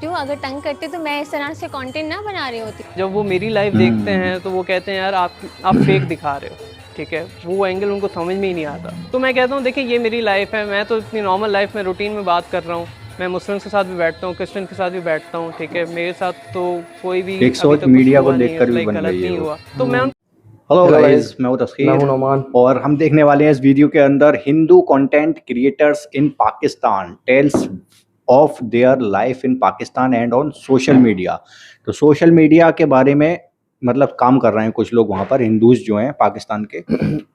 कहती हूँ अगर तंग करते तो मैं इस तरह से कंटेंट ना बना रही होती। जब वो मेरी लाइफ देखते हैं तो वो कहते हैं यार आप फेक दिखा रहे हो, ठीक है, वो एंगल उनको समझ में ही नहीं आता। तो मैं कहता हूँ देखिए ये मेरी लाइफ है, मैं तो इतनी नॉर्मल लाइफ में रूटीन में बात कर रहा हूँ। मैं मुस्लिम के साथ भी बैठता हूँ, क्रिश्चियन के साथ भी बैठता हूँ, ठीक है, मेरे साथ तो कोई भी एक अभी सोच तक कुछ मीडिया को हुआ नहीं है, देखकर भी लाइक बन गलत गई है नहीं वो। हुआ तो मैं हेलो हेलो गाइस, गाइस, मैं हूं मैं तस्खीर हूं नोमान। और हम देखने वाले हैं इस वीडियो के अंदर Hindu content creators in Pakistan tells of their life in Pakistan and on social media. तो सोशल मीडिया के बारे में मतलब काम कर रहे हैं कुछ लोग वहाँ पर, हिंदूज जो हैं पाकिस्तान के,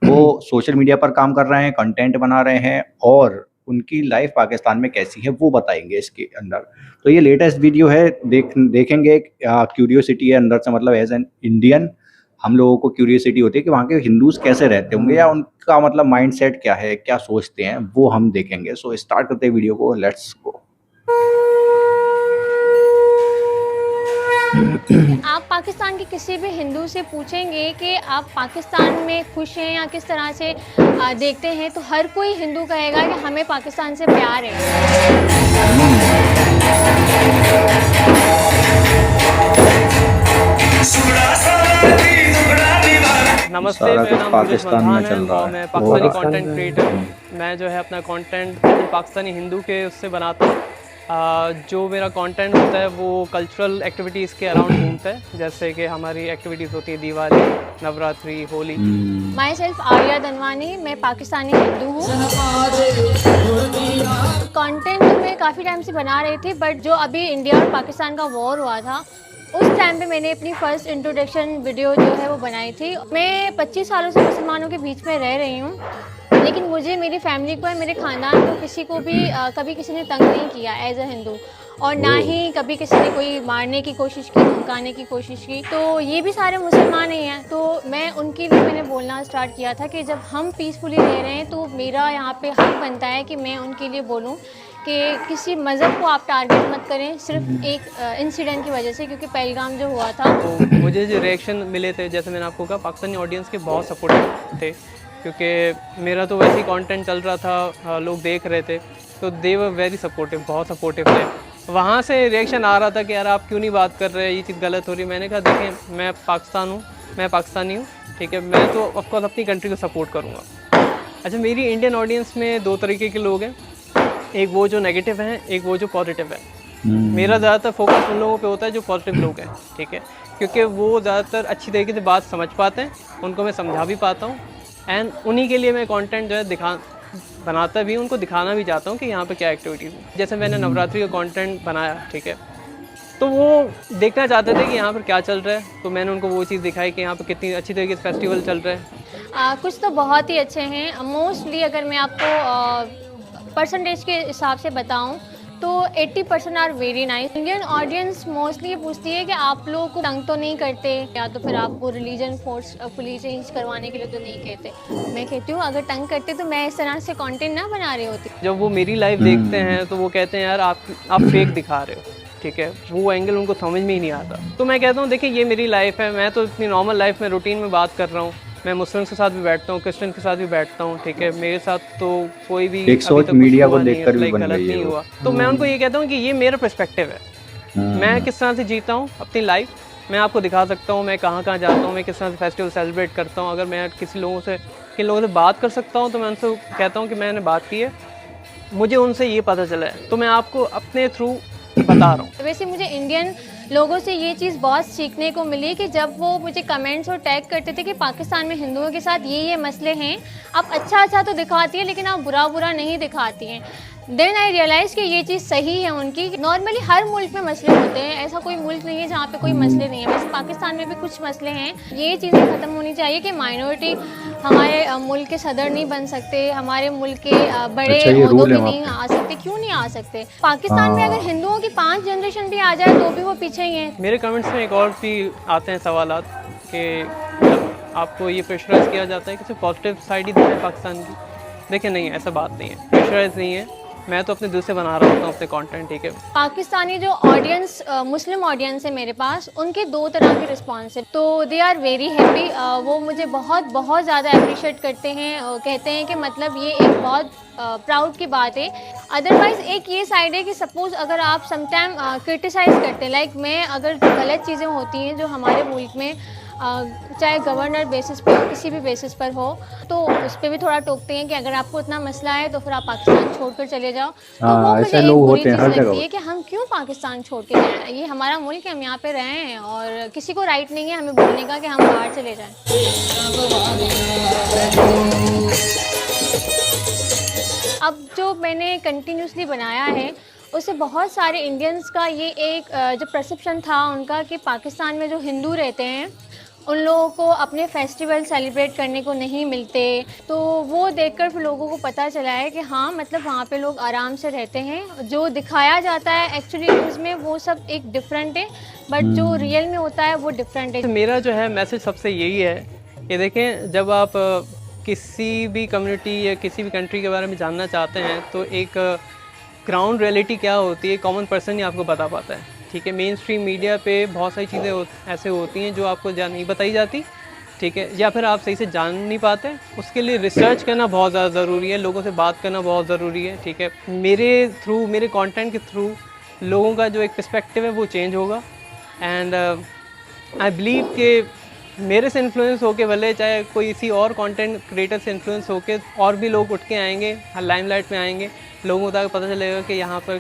वो सोशल मीडिया पर काम कर रहे हैं, कंटेंट बना रहे हैं और उनकी लाइफ पाकिस्तान में कैसी है वो बताएंगे इसके अंदर। तो ये लेटेस्ट वीडियो है, देखेंगे। क्यूरियोसिटी है अंदर से, मतलब एज एन इंडियन हम लोगों को क्यूरियोसिटी होती है कि वहाँ के हिंदूज कैसे रहते होंगे या उनका मतलब माइंडसेट क्या है, क्या सोचते हैं, वो हम देखेंगे। सो स्टार्ट करते हैं वीडियो को, लेट्स गो। आप पाकिस्तान के किसी भी हिंदू से पूछेंगे कि आप पाकिस्तान में खुश हैं या किस तरह से देखते हैं, तो हर कोई हिंदू कहेगा कि हमें पाकिस्तान से प्यार है। नमस्ते, सारा मेरा कुछ नाम मुकेश पाकिस्तान में मल्हान है चल रहा और है। मैं पाकिस्तानी और कंटेंट क्रिएटर। मैं जो है अपना कंटेंट पाकिस्तानी हिंदू के उससे बनाता हूँ। जो मेरा कंटेंट होता है वो कल्चरल एक्टिविटीज़ के अराउंड घूमता है, जैसे कि हमारी एक्टिविटीज़ होती है दिवाली, नवरात्रि, होली। माई सेल्फ आर्या धनवानी, मैं पाकिस्तानी हिंदू हूँ। कंटेंट मैं काफ़ी टाइम से बना रही थी, बट जो अभी इंडिया और पाकिस्तान का वॉर हुआ था उस टाइम पे मैंने अपनी फर्स्ट इंट्रोडक्शन वीडियो जो है वो बनाई थी। मैं 25 सालों से मुसलमानों के बीच में रह रही हूँ, लेकिन मुझे, मेरी फैमिली को, मेरे ख़ानदान को किसी को भी कभी किसी ने तंग नहीं किया एज अ हिंदू, और ना ही कभी किसी ने कोई मारने की कोशिश की, धमकाने की कोशिश की। तो ये भी सारे मुसलमान ही हैं, तो मैं उनके लिए मैंने बोलना स्टार्ट किया था कि जब हम पीसफुली रह रहे हैं तो मेरा यहाँ पे हक बनता है कि मैं उनके लिए बोलूँ कि किसी मज़हब को आप टारगेट मत करें सिर्फ एक इंसिडेंट की वजह से, क्योंकि पहलगाम जो हुआ था। तो मुझे जो रिएक्शन मिले थे, जैसे मैंने आपको कहा, पाकिस्तानी ऑडियंस के बहुत सपोर्टिव थे, क्योंकि मेरा तो वैसे ही कंटेंट चल रहा था, लोग देख रहे थे, तो दे वर वेरी सपोर्टिव, बहुत सपोर्टिव थे। वहाँ से रिएक्शन आ रहा था कि यार आप क्यों नहीं बात कर रहे, ये चीज़ गलत हो रही। मैंने कहा देखें, मैं पाकिस्तान हूँ, मैं पाकिस्तानी हूँ, ठीक है, मैं तो ऑफकोर्स अपनी कंट्री को सपोर्ट करूँगा। अच्छा, मेरी इंडियन ऑडियंस में दो तरीके के लोग हैं, एक वो जो नेगेटिव हैं, एक वो जो पॉजिटिव है। मेरा ज़्यादातर फोकस उन लोगों पे होता है जो पॉजिटिव लोग हैं, ठीक है, क्योंकि वो ज़्यादातर अच्छी तरीके से बात समझ पाते हैं, उनको मैं समझा भी पाता हूँ, एंड उन्हीं के लिए मैं कंटेंट जो है बनाता भी हूँ, उनको दिखाना भी चाहता हूँ कि यहाँ पे क्या एक्टिविटीज़ है। जैसे मैंने नवरात्रि का कंटेंट बनाया, ठीक है, तो वो देखना चाहते थे कि यहाँ पर क्या चल रहा है, तो मैंने उनको वो चीज़ दिखाई कि यहाँ पर कितनी अच्छी तरीके से फेस्टिवल चल रहा है। कुछ तो बहुत ही अच्छे हैं। मोस्टली अगर मैं आपको परसेंटेज के हिसाब से बताऊं तो 80% are very nice. Indian audience mostly ये पूछती है कि आप लोगों को तंग तो नहीं करते, या तो फिर आपको रिलीजन फोर्सफुली चेंज करवाने के लिए तो नहीं कहते। मैं कहती हूँ अगर तंग करते तो मैं इस तरह से कंटेंट ना बना रही होती। जब वो मेरी लाइफ देखते हैं तो वो कहते हैं यार आप फेक दिखा रहे हो, ठीक है, वो एंगल उनको समझ में ही नहीं आता। तो मैं कहता हूँ देखिए ये मेरी लाइफ है, मैं तो इतनी नॉर्मल लाइफ में रूटीन में बात कर रहा हूँ। मैं मुस्लिम के साथ भी बैठता हूँ, क्रिश्चियन के साथ भी बैठता हूँ, ठीक है, मेरे साथ तो कोई भी एक सोच अभी तक मीडिया कुछ को हुआ नहीं देखकर है, भी लाइक बन गलत गई है नहीं वो। हुआ। तो मैं उनको ये कहता हूँ कि ये मेरा पर्सपेक्टिव है, मैं किस तरह से जीता हूँ अपनी लाइफ, मैं आपको दिखा सकता हूँ मैं कहाँ कहाँ जाता हूँ, मैं किस तरह से फेस्टिवल सेलिब्रेट करता हूँ। अगर मैं किन लोगों से बात कर सकता हूँ तो मैं उनसे कहता हूँ कि मैंने बात की है, मुझे उनसे ये पता चला है, तो मैं आपको अपने थ्रू बता रहा हूँ। वैसे मुझे इंडियन लोगों से ये चीज़ बहुत सीखने को मिली कि जब वो मुझे कमेंट्स और टैग करते थे कि पाकिस्तान में हिंदुओं के साथ ये मसले हैं, आप अच्छा अच्छा तो दिखाती हैं लेकिन आप बुरा बुरा नहीं दिखाती हैं। देन आई रियलाइज़ कि ये चीज़ सही है उनकी। नॉर्मली हर मुल्क में मसले होते हैं, ऐसा कोई मुल्क नहीं है जहाँ पे कोई मसले नहीं है। वैसे पाकिस्तान में भी कुछ मसले हैं, ये चीज़ें ख़त्म होनी चाहिए कि माइनॉरिटी हमारे मुल्क के सदर नहीं बन सकते, हमारे मुल्क के बड़े अच्छा, ये ओहदों रूल पे है वहाँ नहीं पे? आ सकते। क्यों नहीं आ सकते? पाकिस्तान में अगर हिंदुओं की 5 जनरेशन भी आ जाए तो भी वो पीछे ही हैं। मेरे कमेंट्स में एक और भी आते हैं सवालात कि मतलब आपको ये प्रेशराइज किया जाता है कि सिर्फ पॉजिटिव साइड ही दिखाए पाकिस्तान की। देखिए नहीं, ऐसा बात नहीं है, प्रेशराइज नहीं है। मैं तो अपने दिल से बना रहा होता हूँ अपने कंटेंट, ठीक है। पाकिस्तानी जो ऑडियंस मुस्लिम ऑडियंस है मेरे पास, उनके दो तरह के रिस्पॉन्स है। तो दे आर वेरी हैप्पी, वो मुझे बहुत बहुत ज़्यादा अप्रिशिएट करते हैं, कहते हैं कि मतलब ये एक बहुत प्राउड की बात है। अदरवाइज़ एक ये साइड है कि सपोज़ अगर आप समटाइम क्रिटिसाइज़ करते हैं, लाइक मैं अगर जो गलत चीज़ें होती हैं जो हमारे मुल्क में चाहे गवर्नर बेसिस पर किसी भी बेसिस पर हो, तो उस पर भी थोड़ा टोकते हैं कि अगर आपको इतना मसला है तो फिर आप पाकिस्तान छोड़कर चले जाओ। तो वो मुझे एक बुरी चीज़ लगती है कि हम क्यों पाकिस्तान छोड़ के जाएं, ये हमारा मुल्क है, हम यहाँ पे रहे हैं और किसी को राइट नहीं है हमें बोलने का कि हम बाहर चले जाएं। अब जो मैंने कंटिन्यूसली बनाया है उससे बहुत सारे इंडियंस का ये एक जो परसेप्शन था उनका कि पाकिस्तान में जो हिंदू रहते हैं उन लोगों को अपने फेस्टिवल सेलिब्रेट करने को नहीं मिलते, तो वो देखकर फिर लोगों को पता चला है कि हाँ मतलब वहाँ पे लोग आराम से रहते हैं। जो दिखाया जाता है एक्चुअली न्यूज़ में वो सब एक डिफरेंट है, बट जो रियल में होता है वो डिफरेंट है। मेरा जो है मैसेज सबसे यही है कि देखें, जब आप किसी भी कम्युनिटी या किसी भी कंट्री के बारे में जानना चाहते हैं तो एक ग्राउंड रियलिटी क्या होती है कॉमन पर्सन ही आपको बता पाता है, ठीक है। मेन स्ट्रीम मीडिया पे बहुत सारी चीज़ें ऐसे होती हैं जो आपको नहीं बताई जाती, ठीक है, या फिर आप सही से जान नहीं पाते। उसके लिए रिसर्च करना बहुत ज़्यादा ज़रूरी है, लोगों से बात करना बहुत ज़रूरी है, ठीक है। मेरे कंटेंट के थ्रू लोगों का जो एक पर्सपेक्टिव है वो चेंज होगा। एंड आई बिलीव कि मेरे से इन्फ्लुएंस होके भले चाहे कोई इसी और कंटेंट क्रिएटर से इन्फ्लुएंस होके और भी लोग उठ के आएंगे, लाइमलाइट में आएंगे, लोगों तक पता चलेगा कि यहाँ पर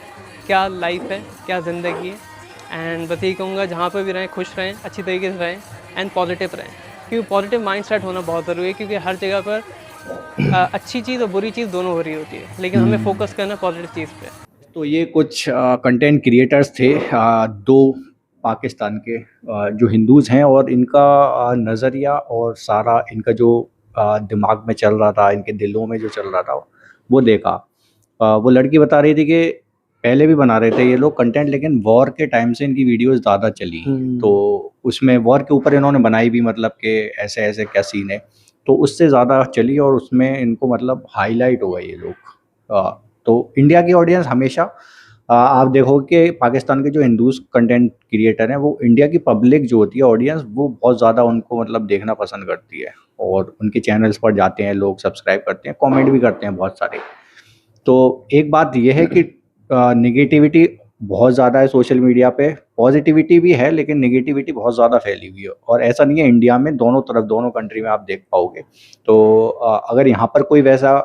क्या लाइफ है, क्या ज़िंदगी है। एंड बस यही कहूँगा, जहाँ पर भी रहें खुश रहें, अच्छी तरीके से रहें एंड पॉजिटिव रहें, क्योंकि पॉजिटिव माइंड सेट होना बहुत ज़रूरी है, क्योंकि हर जगह पर अच्छी चीज़ और बुरी चीज़ दोनों हो रही होती है, लेकिन हमें फोकस करना पॉजिटिव चीज़ पे। तो ये कुछ कंटेंट क्रिएटर्स थे, दो पाकिस्तान के जो हिंदूज़ हैं, और इनका नज़रिया और सारा इनका जो दिमाग में चल रहा था, इनके दिलों में जो चल रहा था वो देखा। वो लड़की बता रही थी कि पहले भी बना रहे थे ये लोग कंटेंट, लेकिन वॉर के टाइम से इनकी वीडियोस ज़्यादा चली, तो उसमें वॉर के ऊपर इन्होंने बनाई भी, मतलब कि ऐसे ऐसे क्या सीन है, तो उससे ज़्यादा चली और उसमें इनको मतलब हाईलाइट हो गए ये लोग। तो इंडिया की ऑडियंस हमेशा आप देखो कि पाकिस्तान के जो हिंदूज़ कंटेंट क्रिएटर हैं, वो इंडिया की पब्लिक जो होती है ऑडियंस, वो बहुत ज़्यादा उनको मतलब देखना पसंद करती है, और उनके चैनल्स पर जाते हैं लोग, सब्सक्राइब करते हैं, कमेंट भी करते हैं बहुत सारे। तो एक बात यह है कि नेगेटिविटी बहुत ज़्यादा है सोशल मीडिया पे, पॉजिटिविटी भी है लेकिन नेगेटिविटी बहुत ज़्यादा फैली हुई है, और ऐसा नहीं है, इंडिया में दोनों तरफ, दोनों कंट्री में आप देख पाओगे। तो अगर यहाँ पर कोई वैसा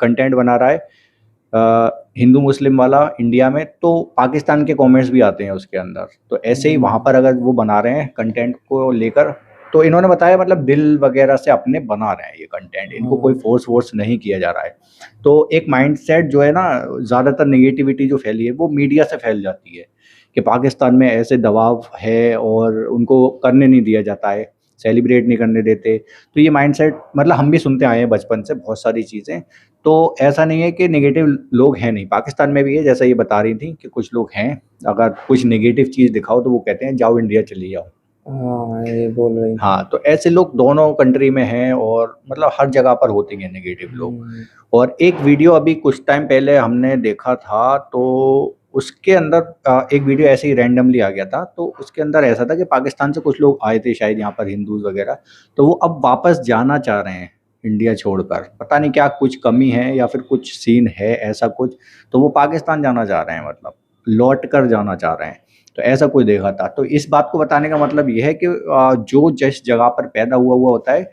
कंटेंट बना रहा है हिंदू मुस्लिम वाला इंडिया में, तो पाकिस्तान के कमेंट्स भी आते हैं उसके अंदर। तो ऐसे ही वहाँ पर अगर वो बना रहे हैं कंटेंट को लेकर, तो इन्होंने बताया मतलब दिल वगैरह से अपने बना रहे हैं ये कंटेंट, इनको कोई फोर्स नहीं किया जा रहा है। तो एक माइंडसेट जो है ना, ज़्यादातर नेगेटिविटी जो फैली है वो मीडिया से फैल जाती है कि पाकिस्तान में ऐसे दबाव है और उनको करने नहीं दिया जाता है, सेलिब्रेट नहीं करने देते। तो ये माइंडसेट मतलब हम भी सुनते आए हैं बचपन से बहुत सारी चीज़ें। तो ऐसा नहीं है कि नेगेटिव लोग हैं नहीं, पाकिस्तान में भी है, जैसा ये बता रही थी कि कुछ लोग हैं, अगर कुछ नेगेटिव चीज़ दिखाओ तो वो कहते हैं जाओ इंडिया चली जाओ। हाँ, ये बोल रही। हाँ, तो ऐसे लोग दोनों कंट्री में हैं, और मतलब हर जगह पर होते हैं नेगेटिव लोग। और एक वीडियो अभी कुछ टाइम पहले हमने देखा था, तो उसके अंदर एक वीडियो ऐसे ही रैंडमली आ गया था, तो उसके अंदर ऐसा था कि पाकिस्तान से कुछ लोग आए थे शायद यहाँ पर, हिंदूज़ वगैरह, तो वो अब वापस जाना चाह रहे हैं इंडिया छोड़कर, पता नहीं क्या कुछ कमी है या फिर कुछ सीन है ऐसा कुछ, तो वो पाकिस्तान जाना चाह रहे हैं, मतलब लौट कर जाना चाह रहे हैं। तो ऐसा कोई देखा था। तो इस बात को बताने का मतलब ये है कि जो जिस जगह पर पैदा हुआ होता है,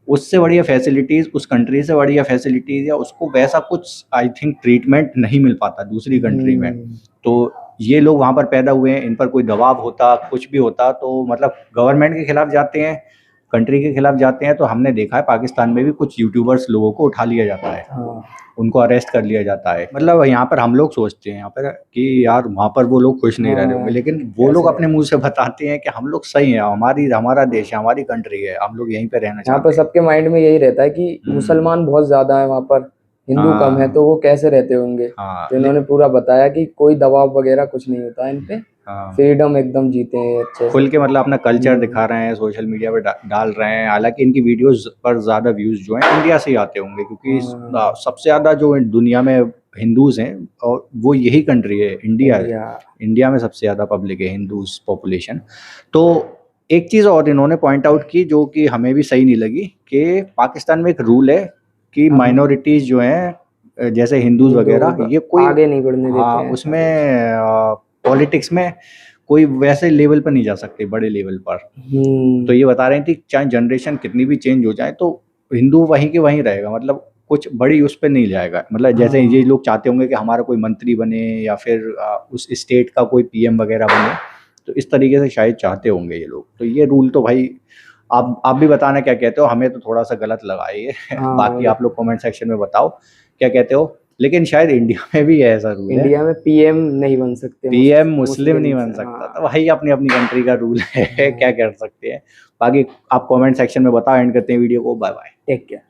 उससे बढ़िया फैसिलिटीज़, उस कंट्री से बढ़िया फैसिलिटीज़, या उसको वैसा कुछ आई थिंक ट्रीटमेंट नहीं मिल पाता दूसरी कंट्री में। तो ये लोग वहाँ पर पैदा हुए हैं, इन पर कोई दबाव होता, कुछ भी होता, तो मतलब गवर्नमेंट के खिलाफ जाते हैं, कंट्री के खिलाफ जाते हैं। तो हमने देखा है पाकिस्तान में भी कुछ यूट्यूबर्स लोगों को उठा लिया जाता है, उनको अरेस्ट कर लिया जाता है। मतलब यहाँ पर हम लोग सोचते हैं यहाँ पर कि यार वहाँ पर वो लोग खुश नहीं रह रहे होंगे, लेकिन वो लोग अपने मुंह से बताते हैं कि हम लोग सही हैं, हमारा देश है, हमारी कंट्री है, हम लोग यहीं पे रहना चाहते हैं। यहाँ पर सबके माइंड में यही रहता है कि मुसलमान बहुत ज्यादा है वहाँ पर, हिंदू कम है, तो वो कैसे रहते होंगे। तो इन्होंने पूरा बताया कि कोई दबाव वगैरह कुछ नहीं होता है इन पे, फ्रीडम एकदम जीते हैं अच्छे खुल के, मतलब अपना कल्चर दिखा रहे हैं, सोशल मीडिया पे डाल रहे हैं। हालांकि इनकी वीडियोस पर ज़्यादा व्यूज़ जो हैं इंडिया से ही आते होंगे, क्योंकि सबसे ज़्यादा जो दुनिया में हिंदूज हैं, और वो यही कंट्री है इंडिया। इंडिया। इंडिया में सबसे ज़्यादा पब्लिक है हिंदूज पॉपुलेशन। तो एक चीज़ और इन्होंने पॉइंट आउट की जो कि हमें भी सही नहीं लगी, कि पाकिस्तान में एक रूल है कि माइनॉरिटीज़ जो हैं जैसे हिंदूज वगैरह, ये कोई आगे नहीं बढ़ने देते हैं। उसमें पॉलिटिक्स में कोई वैसे लेवल पर नहीं जा सकते, बड़े लेवल पर। तो ये बता रहे थी चाहे जनरेशन कितनी भी चेंज हो जाए तो हिंदू वहीं के वहीं रहेगा, मतलब कुछ बड़ी उस पर नहीं जाएगा। मतलब जैसे ये लोग चाहते होंगे कि हमारा कोई मंत्री बने या फिर उस स्टेट का कोई पीएम वगैरह बने, तो इस तरीके से शायद चाहते होंगे ये लोग। तो ये रूल तो भाई आप भी बताना क्या कहते हो, हमें तो थोड़ा सा गलत लगा ये। बाकी आप लोग कमेंट सेक्शन में बताओ क्या कहते हो। लेकन शायद इंडिया में भी ऐसा रूल है, इंडिया में पीएम नहीं बन सकते, पीएम मुस्लिम नहीं बन सकता। तो भाई अपनी अपनी कंट्री का रूल है, क्या कर सकते हैं। बाकी आप कमेंट सेक्शन में बताओ। एंड करते हैं वीडियो को, बाय बाय, टेक केयर।